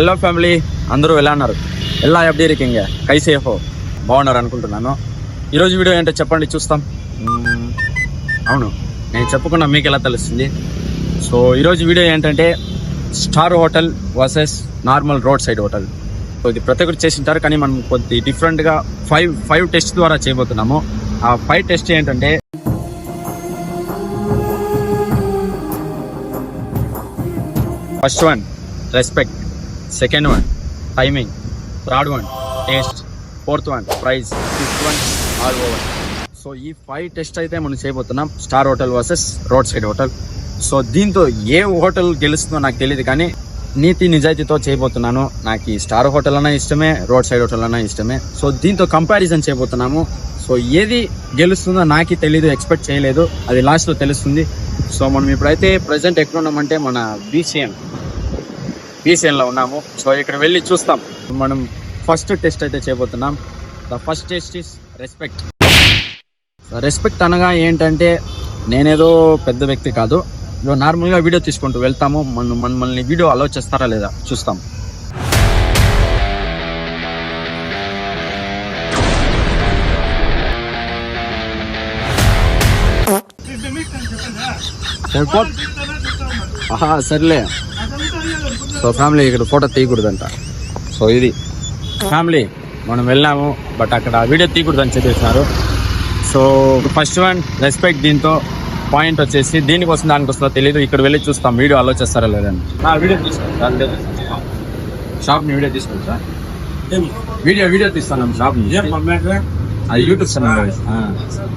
Hello family, అందరూ ఎలా ఉన్నారు? ఎలా ఎప్పుడు ఇరికింగ కైసేఫో బాగున్నారు అనుకుంటున్నాను. ఈరోజు వీడియో ఏంటో చెప్పండి, చూస్తాం. అవును, నేను చెప్పకుండా మీకు ఎలా తెలుస్తుంది? సో ఈరోజు వీడియో ఏంటంటే star hotel versus normal road side hotel. So ఇది ప్రతి ఒక్కరు చేసింటారు, కానీ మనం కొద్ది డిఫరెంట్గా ఫైవ్ టెస్ట్ ద్వారా చేయబోతున్నాము. ఆ 5 టెస్ట్ ఏంటంటే, first one respect, second one timing, third one taste, fourth one price, fifth one all over. So ఈ 5 టెస్ట్ అయితే మనం చేయబోతున్నాం, star hotel versus road side hotel. So దీంతో ఏ హోటల్ గెలుస్తుందో నాకు తెలియదు, కానీ నీతి నిజాయితీతో చేయబోతున్నాను. నాకు ఈ స్టార్ హోటల్ అన్నా ఇష్టమే, రోడ్ సైడ్ హోటల్ అన్నా ఇష్టమే. సో దీంతో కంపారిజన్ చేయబోతున్నాము. సో ఏది గెలుస్తుందో నాకు తెలీదు, ఎక్స్పెక్ట్ చేయలేదు, అది లాస్ట్లో తెలుస్తుంది. సో మనం ఇప్పుడైతే ప్రజెంట్ ఎక్కడ ఉన్నామంటే మన బీసీఎన్లో ఉన్నాము. సో ఇక్కడ వెళ్ళి చూస్తాం. మనం ఫస్ట్ టెస్ట్ అయితే చేయబోతున్నాం. The first test is respect. Respect అనగా ఏంటంటే, నేనేదో పెద్ద వ్యక్తి కాదు, నార్మల్గా వీడియో తీసుకుంటూ వెళ్తాము. మనల్ని వీడియో అలౌ చేస్తారా లేదా చూస్తాం. సర్లే. సో ఫ్యామిలీ, ఇక్కడ ఫోటో తీయకూడదంట. సో ఇది ఫ్యామిలీ, మనం వెళ్ళాము, బట్ అక్కడ వీడియో తీయకూడదని చెప్పేసినారు. So first one respect. దీంతో పాయింట్ వచ్చేసి దీనికి వస్తుందో దానికి వస్తుందో తెలియదు, ఇక్కడ వెళ్ళి చూస్తాం వీడియో అలో చేస్తారా లేదని. వీడియో తీసుకోండి, షాప్ని వీడియో తీసుకోండి సార్. వీడియో తీస్తాను షాప్ని, అది యూట్యూబ్ ఛానల్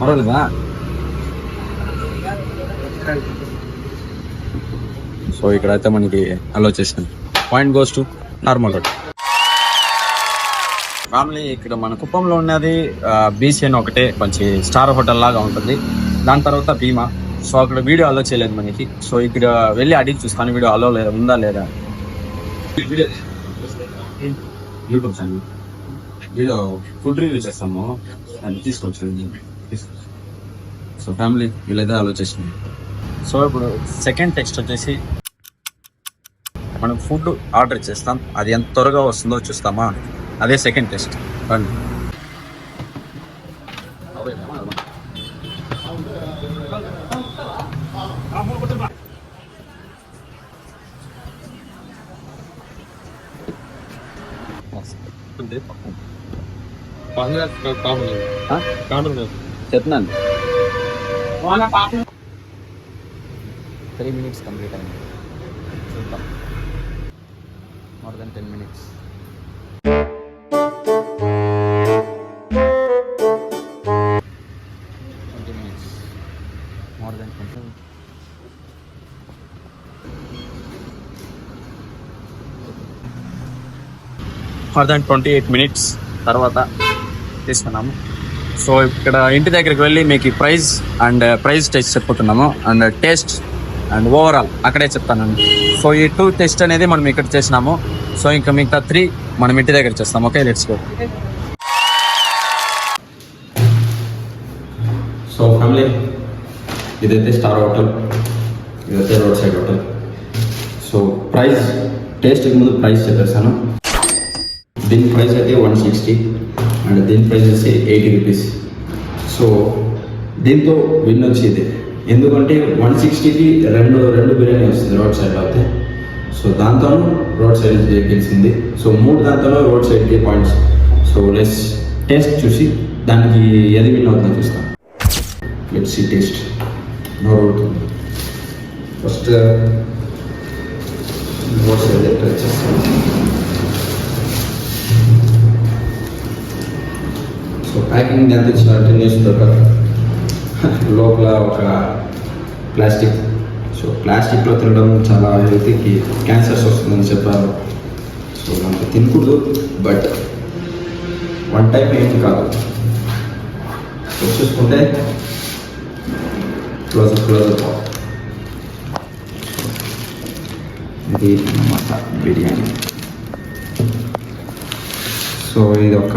పర్వాలేదా? సో ఇక్కడైతే మనకి అలో చేసింది. Point goes to normal road. Family, ఇక్కడ మన కుప్పంలో ఉన్నది బీసీఎన్ ఒకటే, కొంచెం స్టార్ హోటల్ లాగా ఉంటుంది. దాని తర్వాత భీమా. సో అక్కడ వీడియో అలో చేయలేదు మనకి. సో ఇక్కడ వెళ్ళి అడిగి చూస్తాను వీడియో అలో లేదా, ఉందా లేదా. YouTube channel video food review చేస్తాము, అది తీసుకొచ్చింది. సో ఫ్యామిలీ, వీళ్ళైతే అలో చేసింది. సో ఇప్పుడు సెకండ్ టెక్స్ట్ వచ్చేసి, మనం ఫుడ్ ఆర్డర్ చేస్తాం, అది ఎంత త్వరగా వస్తుందో చూస్తామా, అదే సెకండ్ టెస్ట్. రండి. చెప్తున్నాను, 3 minutes కంప్లీట్ అయింది. చూద్దాం, more than 10 minutes. More than 20. More than 28 minutes తర్వాత తీసుకున్నాము. సో ఇక్కడ ఇంటి దగ్గరికి వెళ్ళి మీకు ప్రైస్ టెస్ట్ చెప్పుతున్నాము, అండ్ టేస్ట్ అండ్ ఓవరాల్ అక్కడే చెప్తానండి. సో ఈ 2 టెస్ట్ అనేది మనం ఇక్కడ చేసినాము. సో ఇంకా మిగతా 3 మనం ఇంటి దగ్గర చేస్తాం. Okay, let's go. So family, ఇదైతే స్టార్ హోటల్, ఇదైతే రోడ్ సైడ్ హోటల్. సో టేస్ట్కి ముందు ప్రైస్ చెప్పేస్తాను. దీని ప్రైస్ అయితే 160 అండ్ దీని ప్రైస్ వచ్చి 80 రూపీస్. సో దీంతో విన్ వచ్చేది, ఎందుకంటే 160కి రెండు బిర్యానీ వస్తుంది రోడ్ సైడ్ అయితే. సో దాంతోనూ రోడ్ సైడ్ గెలిచింది. సో 3 దాంతోనూ రోడ్ సైడ్కి పాయింట్స్. సో లెస్ టేస్ట్ చూసి దానికి ఏది విన్ అవుతుందో చూస్తాం. Let's see taste. No road. First road side try చేస్తాం. సో ప్యాకింగ్ ఎంత ఇచ్చినారంటే న్యూస్ పేపర్, లోపల ఒక ప్లాస్టిక్. సో ప్లాస్టిక్లో తినడం చాలా హెల్త్కి క్యాన్సర్స్ వస్తుందని చెప్పారు. సో మనకు తినకూడదు, బట్ వన్ టైం ఏం కాదు. సో చూసుకుంటే క్లోజప్ ఇది అన్నమాట బిర్యానీ. సో ఇది ఒక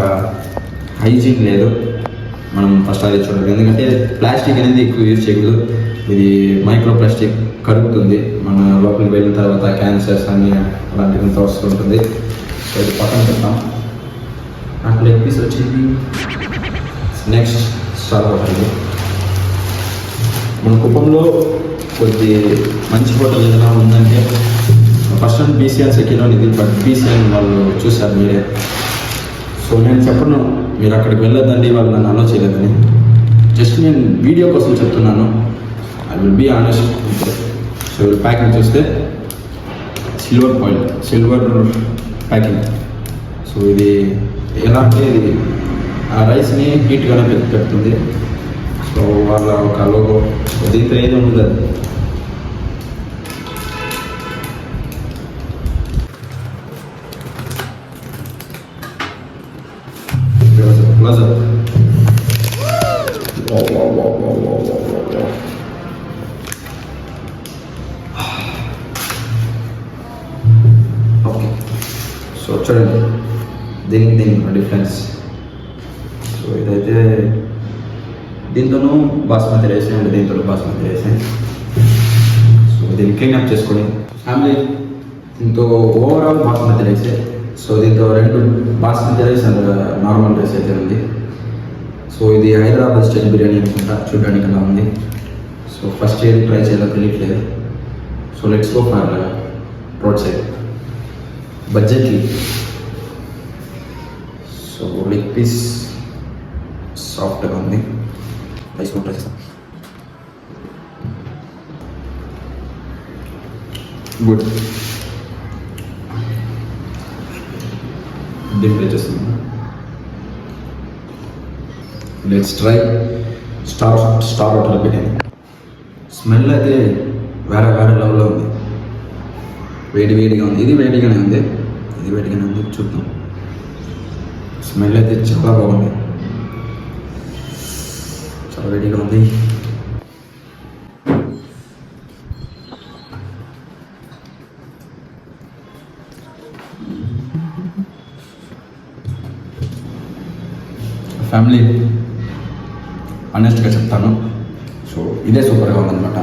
హైజీన్ లేదు, మనం ఫస్ట్ అది చూడాలి, ఎందుకంటే ప్లాస్టిక్ అనేది ఎక్కువ యూజ్ చేయకూడదు. ఇది మైక్రో ప్లాస్టిక్ కరుగుతుంది, మన లోపలికి వెళ్ళిన తర్వాత క్యాన్సర్స్ అని అలాంటివి వస్తుంటుంది. సో ఇది పక్కన పెడతాం. నాకు లెగ్ పీస్ వచ్చింది. Next star hotel. మన కుప్పంలో కొద్ది మంచి హోటల్ ఏదైనా ఉందంటే first and BCN second one ఇది, బట్ బీసీఎన్ వాళ్ళు చూశారు మీరే. సో నేను చెప్పను మీరు అక్కడికి వెళ్ళొద్దండి, వాళ్ళు నన్ను అలో చేయలేదని. జస్ట్ నేను వీడియో కోసం చెప్తున్నాను. I will be honest. So packing చూస్తే సిల్వర్ ప్యాకింగ్. సో ఇది ఎలా అంటే ఇది ఆ రైస్ని హీట్గానే పెడుతుంది. సో వాళ్ళ ఒక లోగో దీంతో ఏది ఉండదు. Close up. Wow. Okay. So చూడండి దీనికి డిఫరెన్స్. సో ఇదైతే దీంతోనూ బాస్మతి రైస్ అండ్ దీంతో బాస్మతి రైస్. సో దీన్ని క్లీన్అప్ చేసుకొని ఫ్యామిలీ దీంతో ఓవరాల్ బాస్మతి రైసే. సో దీంతో 2 basmati rice and normal rice అయితే ఉంది. సో ఇది హైదరాబాద్ స్టైల్ బిర్యానీ అనుకుంటా, చూడడానికి అలా ఉంది. సో ఫస్ట్ ఏది ట్రై చేయాలో తెలియట్లేదు. So let's go for road side budgetly. So leg piece సాఫ్ట్గా ఉంది. రైస్ కూడా ట్రై చేస్తాం. గుడ్. దీంట్లో చేస్తున్నాం. Let's try star hotel biryani. Smell అయితే వేరే లెవెల్లో ఉంది. వేడిగా ఉంది. ఇది వేడిగానే ఉంది. చూద్దాం. స్మెల్ అయితే చాలా బాగుంది. చాలా వేడిగా ఉంది. ఫ్యామిలీ ఆనెస్ట్గా చెప్తాను. సో ఇదే సూపర్గా ఉందన్నమాట.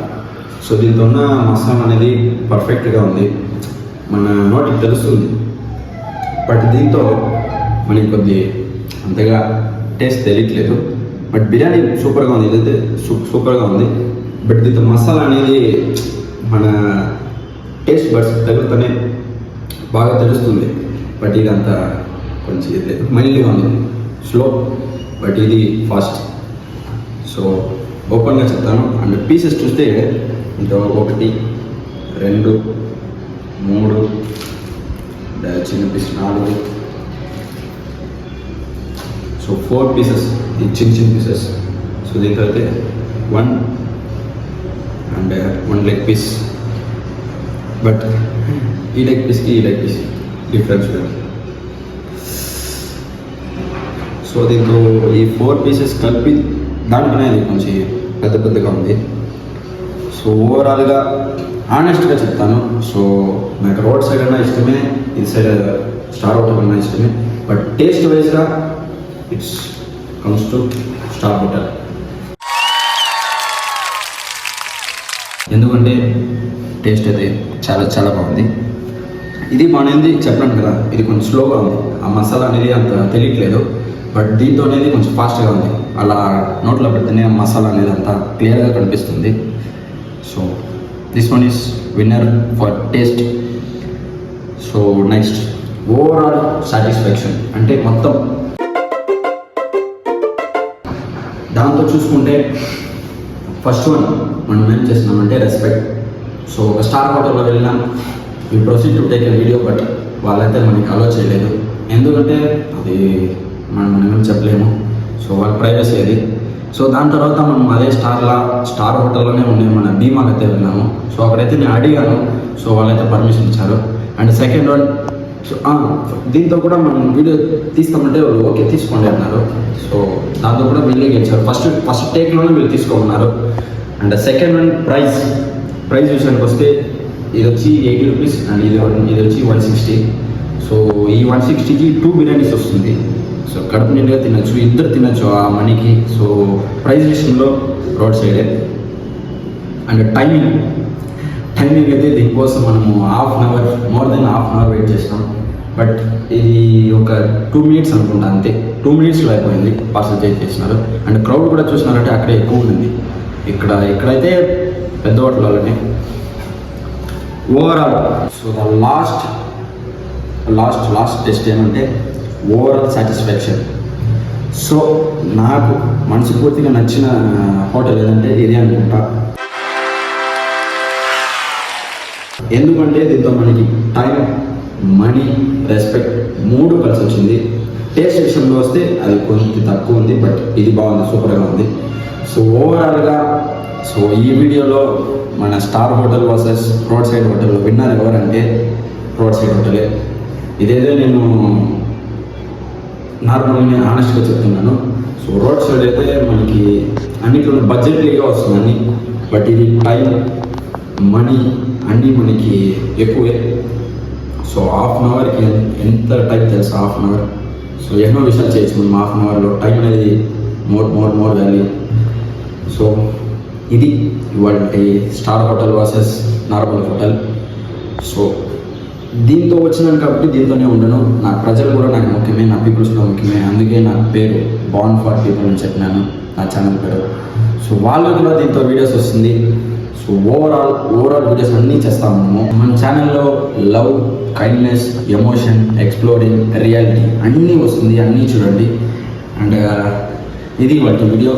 సో దీంతో ఉన్న మసాలా అనేది పర్ఫెక్ట్గా ఉంది, మన నోటికి తెలుస్తుంది. బట్ దీంతో మనకి కొద్ది అంతగా టేస్ట్ తెలియట్లేదు. బట్ బిర్యానీ సూపర్గా ఉంది. ఇదైతే సూపర్గా ఉంది. బట్ దీంతో మసాలా అనేది మన టేస్ట్ బడ్స్ తగులుతూనే బాగా తెలుస్తుంది. బట్ ఇది అంత కొంచెం ఇది లేదు, మైల్డ్గా ఉంది, స్లో. బట్ ఇది ఫాస్ట్. సో ఓపెన్గా చెప్తాను. అండ్ పీసెస్ చూస్తే ఇంత 1 2 3 చిన్న పీస్ 4. సో 4 పీసెస్, ఈ చిన్న పీసెస్. సో దీంతో అయితే 1 అండ్ 1 లెగ్ పీస్. బట్ ఈ లెగ్ పీస్ డిఫరెన్స్ లేదు. సో దీంతో ఈ 4 పీసెస్ కలిపి దాంట్లోనే అది కొంచెం పెద్దగా ఉంది. సో ఓవరాల్గా ఆనెస్ట్గా చెప్తాను. సో నాకు రోడ్ సైడ్ అన్నా ఇష్టమే, ఇది సైడ్ స్టార్ హోటల్ అన్నా ఇష్టమే. బట్ టేస్ట్ వైజ్గా it's comes to star hotel. ఎందుకంటే టేస్ట్ అయితే చాలా బాగుంది. ఇది బాగుంది చెప్పాను కదా, ఇది కొంచెం స్లోగా ఉంది. ఆ మసాలా అనేది అంత తెలియట్లేదు. బట్ దీంతో అనేది కొంచెం ఫాస్ట్గా ఉంది. అలా నోట్లో పెడితేనే మసాలా అనేది అంతా క్లియర్గా కనిపిస్తుంది. So this one is winner for taste. So next overall satisfaction అంటే మొత్తం దాంతో చూసుకుంటే ఫస్ట్ వన్ మనం ఏం చేస్తున్నామంటే రెస్పెక్ట్. సో ఒక స్టార్ హోటల్లో వెళ్ళినాం, we proceed to take a video. But వాళ్ళైతే మనకి అలో చేయలేదు. ఎందుకంటే అది మనం ఏం చెప్పలేము. సో వాళ్ళ ప్రైవసీ అది. సో దాని తర్వాత మనం అదే స్టార్ హోటల్లోనే ఉండే మన భీమాకి అయితే వెళ్ళాము. సో అక్కడైతే నేను అడిగాను. సో వాళ్ళైతే పర్మిషన్ ఇచ్చారు. అండ్ సెకండ్ వన్, సో దీంతో కూడా మనం వీడియో తీస్తామంటే వాళ్ళు ఓకే తీసుకోండి అన్నారు. సో దాంతో కూడా వీళ్ళే గెలిచారు. ఫస్ట్ టేక్లోనే వీళ్ళు తీసుకోమన్నారు. అండ్ సెకండ్ వన్ ప్రైస్ విషయానికి వస్తే ఇది వచ్చి 80 రూపీస్ అండ్ ఇది వచ్చి 160. సో ఈ 160కి 2 బిర్యానీస్ వస్తుంది. సో కడుపు నిండుగా తినచ్చు, ఇద్దరు తినచ్చు ఆ మనీకి. సో ప్రైస్ విషయంలో రోడ్ సైడే. అండ్ టైమింగ్ అయితే దీనికోసం మనము more than half an hour wait చేసినాం. బట్ ఇది ఒక 2 minutes అనుకుంటా, అంతే 2 minutesలో అయిపోయింది, పార్సల్ చేసేసినారు. అండ్ క్రౌడ్ కూడా చూసినారంటే అక్కడ ఎక్కువ ఉంది. ఇక్కడైతే పెద్ద హోటల్ వాళ్ళని. Overall so the last test ఏమంటే ఓవరాల్ సాటిస్ఫాక్షన్. సో నాకు మనస్ఫూర్తిగా నచ్చిన హోటల్ ఏదంటే ఇది అనుకుంటా. ఎందుకంటే దీంతో మనకి టైం, మనీ, రెస్పెక్ట్ 3 కలిసి వచ్చింది. టేస్ట్ విషయంలో వస్తే అది కొంచెం తక్కువ ఉంది, బట్ ఇది బాగుంది, సూపర్గా ఉంది. సో ఓవరాల్గా సో ఈ వీడియోలో మన star hotel versus road side hotel winner ఎవరంటే రోడ్ సైడ్ హోటలే. ఇదేదో నేను నార్మల్గా ఆనెస్ట్గా చెప్తున్నాను. సో రోడ్ సైడ్ అయితే మనకి అన్నిట్లో బడ్జెట్లీగా వస్తుందని, బట్ ఇది టైం, మనీ అన్నీ మనకి ఎక్కువే. సో హాఫ్ అన్ అవర్కి ఎంత టైం తెలుసు? Half an hour. సో ఎన్నో విషయాలు చేయొచ్చు మనం హాఫ్ అన్ అవర్లో. టైం అనేది మోర్ వాల్యూ. సో ఇది ఇవాళ star hotel versus normal hotel. So దీంతో వచ్చినాను కాబట్టి దీంతోనే ఉండను. నా ప్రజలు కూడా నాకు ముఖ్యమే, నా పీపుల్స్ కూడా ముఖ్యమే. అందుకే నా పేరు బాన్ ఫర్ పీపుల్ అని చెప్పినాను, నా ఛానల్ పేరు. సో వాళ్ళకు కూడా దీంతో వీడియోస్ వస్తుంది. సో ఓవరాల్ వీడియోస్ అన్నీ చేస్తాము మనము. మన ఛానల్లో love, kindness, emotion, exploring, reality అన్నీ వస్తుంది, అన్నీ చూడండి. అండ్ ఇది వాటి వీడియో.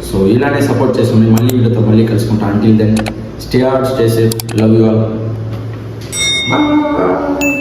సో ఇలానే సపోర్ట్ చేస్తుంది. మళ్ళీ వీడియోతో మళ్ళీ కలుసుకుంటాను. Until then stay safe, love you all. Bye.